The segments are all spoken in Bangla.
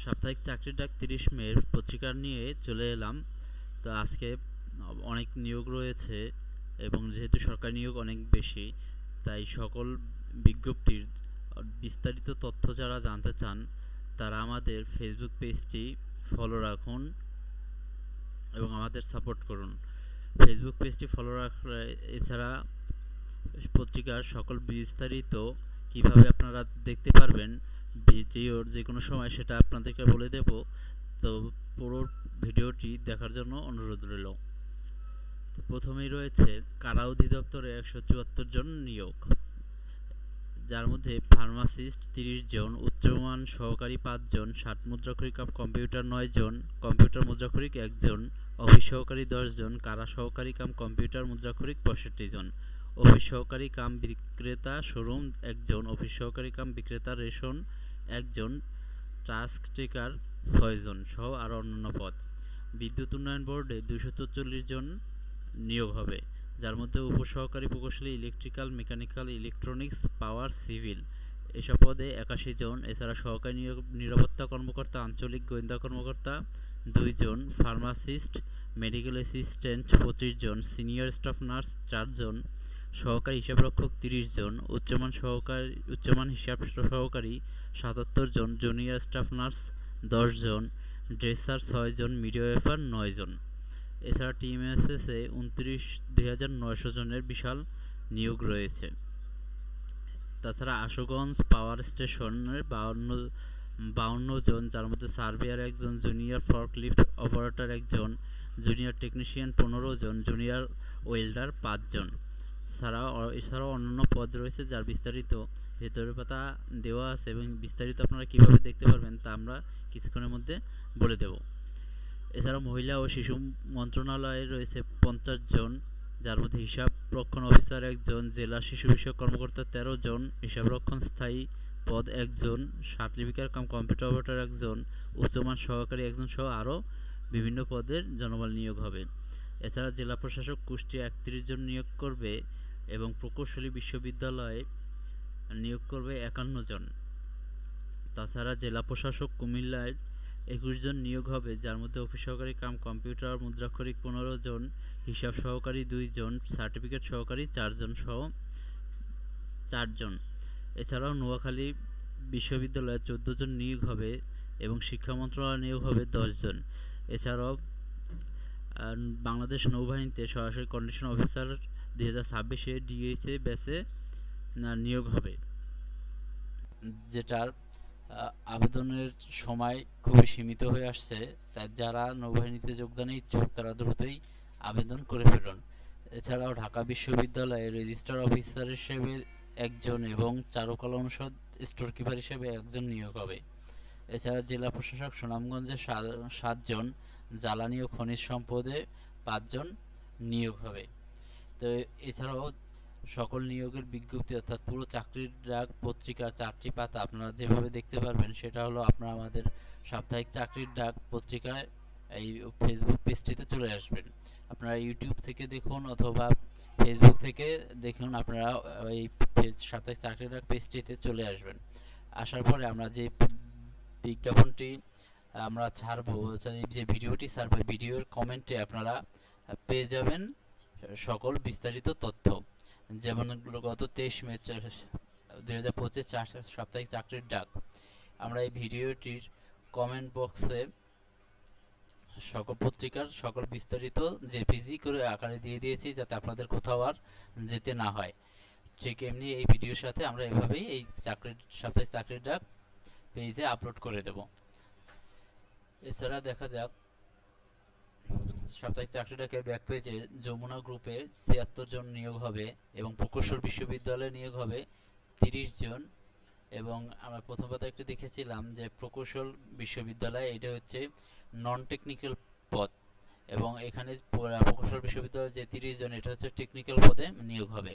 সাপ্তাহিক চাকরির ডাক ৩০ মের পত্রিকা নিয়ে চলে এলাম। তো আজকে অনেক নিয়োগ রয়েছে এবং যেহেতু সরকারি নিয়োগ অনেক বেশি, তাই সকল বিজ্ঞপ্তির বিস্তারিত তথ্য যারা জানতে চান তারা আমাদের ফেসবুক পেজটি ফলো রাখুন এবং আমাদের সাপোর্ট করুন। ফেসবুক পেজটি ফলো রাখলে এছাড়া পত্রিকার সকল বিস্তারিত কিভাবে আপনারা দেখতে পারবেন ভিডিওর যে কোনো সময় সেটা আপনাদেরকে বলে দেব। তো পুরো ভিডিওটি দেখার জন্য অনুরোধ রইল। তো প্রথমেই রয়েছে কারা অধিদপ্তরে ১৭৪ জন নিয়োগ, যার মধ্যে ফার্মাসিস্ট ৩০ জন, উচ্চমান সহকারী ৫ জন, ৬০ মুদ্রাক্ষরিক কম্পিউটার ৯ জন, কম্পিউটার মুদ্রাক্ষরিক ১ জন, অফিস সহকারী ১০ জন, কারা সহকারী কম্পিউটার মুদ্রাক্ষরিক ৬৫ জন, অফিস সহকারী বিক্রেতা শোরুম ১ জন, অফিস সহকারী বিক্রেতা রেশন ১ জন, টাস্ক টেকার ৬ জন সহ আরও অন্যান্য পদ। বিদ্যুৎ উন্নয়ন বোর্ডে ২৪৪ জন নিয়োগ হবে, যার মধ্যে উপসহকারী প্রকৌশলী ইলেকট্রিক্যাল, মেকানিক্যাল, ইলেকট্রনিক্স, পাওয়ার, সিভিল এসব পদে ৮১ জন। এছাড়া সহকারী নিরাপত্তা কর্মকর্তা, আঞ্চলিক গোয়েন্দা কর্মকর্তা ২ জন, ফার্মাসিস্ট, মেডিকেল অ্যাসিস্ট্যান্ট ২৫ জন, সিনিয়র স্টাফ নার্স ৪ জন, সহকারী হিসাবরক্ষক ৩০ জন, উচ্চমান হিসাব সহকারী ৭৭ জন, জুনিয়র স্টাফ নার্স ১০ জন, ড্রেসার ৬ জন, মিডওয়াইফার ৯ জন। এছাড়া টিএমএসএসে ২৯,৯০০ জনের বিশাল নিয়োগ রয়েছে। তাছাড়া আশুগঞ্জ পাওয়ার স্টেশনের ৫২ জন, যার মধ্যে সার্ভেয়ার ১ জন, জুনিয়র ফর্কলিফট অপারেটর ১ জন, জুনিয়র টেকনিশিয়ান ১৫ জন, জুনিয়র ওয়েল্ডার ৫ জন। এছাড়াও অন্যান্য পদ রয়েছে, যার বিস্তারিত ভেতরের পাতা দেওয়া আছে এবং বিস্তারিত আপনারা কীভাবে দেখতে পারবেন তা আমরা কিছুক্ষণের মধ্যে বলে দেব। এছাড়া মহিলা ও শিশু মন্ত্রণালয়ে রয়েছে ৫০ জন, যার মধ্যে হিসাবরক্ষণ অফিসার ১ জন, জেলা শিশু বিষয়ক কর্মকর্তা ১৩ জন, হিসাবরক্ষণ স্থায়ী পদ ১ জন, সার্টিফিকেট কম্পিউটার অপারেটর ১ জন, উচ্চমান সহকারী ১ জন সহ আরও বিভিন্ন পদের জনবল নিয়োগ হবে। এছাড়া জেলা প্রশাসক কুষ্টিয়া ৩১ জন নিয়োগ করবে এবং প্রকৌশলী বিশ্ববিদ্যালয়ে নিয়োগ করবে ৫১ জন। তাছাড়া জেলা প্রশাসক কুমিল্লায় ২১ জন নিয়োগ হবে, যার মধ্যে অফিস সহকারী কম্পিউটার মুদ্রাক্ষরিক ১৫ জন, হিসাব সহকারী ২ জন, সার্টিফিকেট সহকারী ৪ জন সহ ৪ জন। এছাড়াও নোয়াখালী বিশ্ববিদ্যালয়ে ১৪ জন নিয়োগ হবে এবং শিক্ষা মন্ত্রণালয়ে নিয়োগ হবে ১০ জন। এছাড়াও বাংলাদেশ নৌবাহিনীতে সরাসরি কন্ডিশন অফিসার ২০২৬-এ ডিএসএ ব্যাচে নিয়োগ হবে, যেটার আবেদনের সময় খুবই সীমিত হয়ে আসছে। তাই যারা নৌবাহিনীতে যোগদানে ইচ্ছুক তারা দ্রুতই আবেদন করে ফেলুন। এছাড়াও ঢাকা বিশ্ববিদ্যালয়ে রেজিস্ট্রার অফিসার হিসেবে ১ জন এবং চারুকলা অনুষদ স্টোর কিপার হিসেবে ১ জন নিয়োগ হবে। এছাড়া জেলা প্রশাসক সুনামগঞ্জে ৭ জন, জ্বালানি ও খনিজ সম্পদে ৫ জন নিয়োগ হবে। তো এছাড়াও সকল নিয়োগের বিজ্ঞপ্তি অর্থাৎ পুরো চাকরির ডাক পত্রিকার ৪টি পাতা আপনারা যেভাবে দেখতে পারবেন সেটা হলো আপনারা আমাদের সাপ্তাহিক চাকরির ডাক পত্রিকায় এই ফেসবুক পেজটিতে চলে আসবেন। আপনারা ইউটিউব থেকে দেখুন অথবা ফেসবুক থেকে দেখুন, আপনারা এই সাপ্তাহিক চাকরির ডাক পেজটিতে চলে আসবেন। আসার পরে আমরা যে বিজ্ঞাপনটি আমরা ছাড়বো, যে ভিডিওটি ছাড়বো, ভিডিওর কমেন্টে আপনারা পেয়ে যাবেন সকল বিস্তারিত তথ্য। যেমন গত ২৩ মে ২০২৫ সাপ্তাহিক চাকরির ডাক, আমরা এই ভিডিওটির কমেন্ট বক্সে সকল পত্রিকার সকল বিস্তারিত জেপিজি করে আকারে দিয়ে দিয়েছি, যাতে আপনাদের কোথাও আর যেতে না হয়। ঠিক এমনি এই ভিডিওর সাথে আমরা এভাবেই এই সাপ্তাহিক চাকরির ডাক পেজে আপলোড করে দেব। এছাড়া দেখা যাক সাপ্তাহিক চাকরি ডাকে ব্যাক পেজে যমুনা গ্রুপে ৭৬ জন নিয়োগ হবে এবং প্রকৌশল বিশ্ববিদ্যালয়ে নিয়োগ হবে ৩০ জন। এবং আমরা প্রথম পাতা একটু দেখেছিলাম যে প্রকৌশল বিশ্ববিদ্যালয় এটা হচ্ছে নন টেকনিক্যাল পদ এবং এখানে প্রকৌশল বিশ্ববিদ্যালয়ে যে ৩০ জন এটা হচ্ছে টেকনিক্যাল পদে নিয়োগ হবে।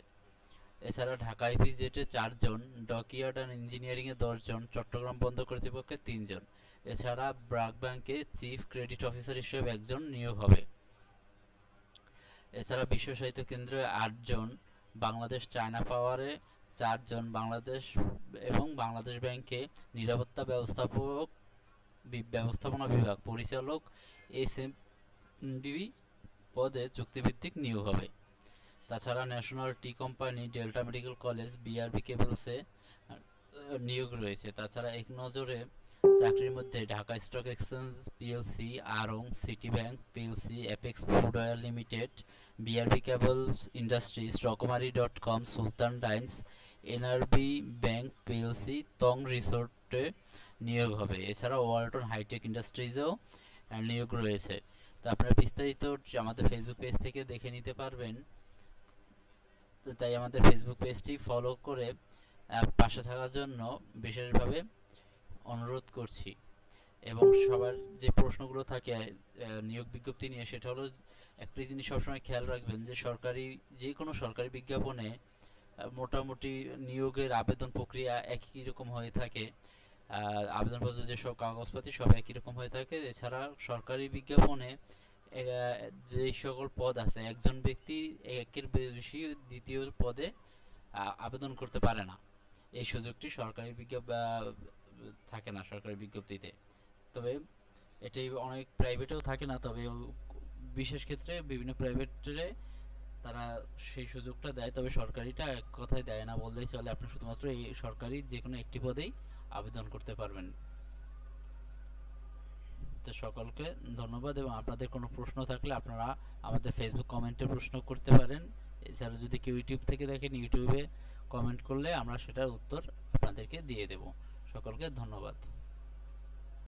এছাড়া ঢাকা ইপিজেডে ৪ জন, ডকইয়ার্ড অ্যান্ড ইঞ্জিনিয়ারিংয়ে ১০ জন, চট্টগ্রাম বন্দর কর্তৃপক্ষে ৩ জন। এছাড়া ব্র্যাক ব্যাংকে চিফ ক্রেডিট অফিসার হিসেবে ১ জন নিয়োগ হবে। এছাড়া বিশ্ব সাহিত্য কেন্দ্রে ৮ জন, বাংলাদেশ চায়না পাওয়ারে ৪ জন, বাংলাদেশ ব্যাংকে নিরাপত্তা ব্যবস্থাপক ব্যবস্থাপনা বিভাগ পরিচালক SMD পদে চুক্তিভিত্তিক নিয়োগ হবে। তাছাড়া National Tea Company, Delta Medical College, BRB কেবলসে নিয়োগ রয়েছে। তাছাড়া এক নজরে চাকরির মধ্যে ঢাকা স্টক এক্সচেঞ্জ PLC, আড়ং, City Bank PLC, Apex Footwear Limited, BRB Cables Industries, রকমারি.com, Sultan Dines, NRB Bank PLC, তং রিসোর্টে নিয়োগ হবে। এছাড়া ওয়ালটন হাইটেক ইন্ডাস্ট্রিজেও নিয়োগ রয়েছে। তো আপনারা বিস্তারিত আমাদের ফেসবুক পেজ থেকে দেখে নিতে পারবেন। তাই আমাদের ফেসবুক পেজটি ফলো করে পাশে থাকার জন্য বিশেষভাবে অনুরোধ করছি। এবং সবার যে প্রশ্নগুলো থাকে নিয়োগ বিজ্ঞপ্তি নিয়ে, সেটা হলো একটি জিনিস সবসময় খেয়াল রাখবেন যে যে কোনো সরকারি বিজ্ঞাপনে মোটামুটি নিয়োগের আবেদন প্রক্রিয়া একই রকম হয়ে থাকে। আবেদনপত্র যেসব কাগজপাতি সব একই রকম হয়ে থাকে। এছাড়া সরকারি বিজ্ঞাপনে যে সকল পদ আছে, একজন ব্যক্তি একের বেশি দ্বিতীয় পদে আবেদন করতে পারে না। এই সুযোগটি সরকারি থাকে না সরকারি বিজ্ঞপ্তিতে। তবে এটি অনেক প্রাইভেটেও থাকে না, তবে বিশেষ ক্ষেত্রে বিভিন্ন প্রাইভেটে তারা সেই সুযোগটা দেয়, তবে সরকারিটা এক কথায় দেয় না বললেই চলে। আপনি শুধুমাত্র এই সরকারি যে কোনো একটি পদেই আবেদন করতে পারবেন। তো সকলকে ধন্যবাদ, এবং আপনাদের কোনো প্রশ্ন থাকলে আপনারা আমাদের ফেসবুক কমেন্টে প্রশ্ন করতে পারেন। এছাড়া যদি কেউ ইউটিউব থেকে দেখেন, ইউটিউবে কমেন্ট করলে আমরা সেটার উত্তর আপনাদেরকে দিয়ে দেব। সকলকে ধন্যবাদ।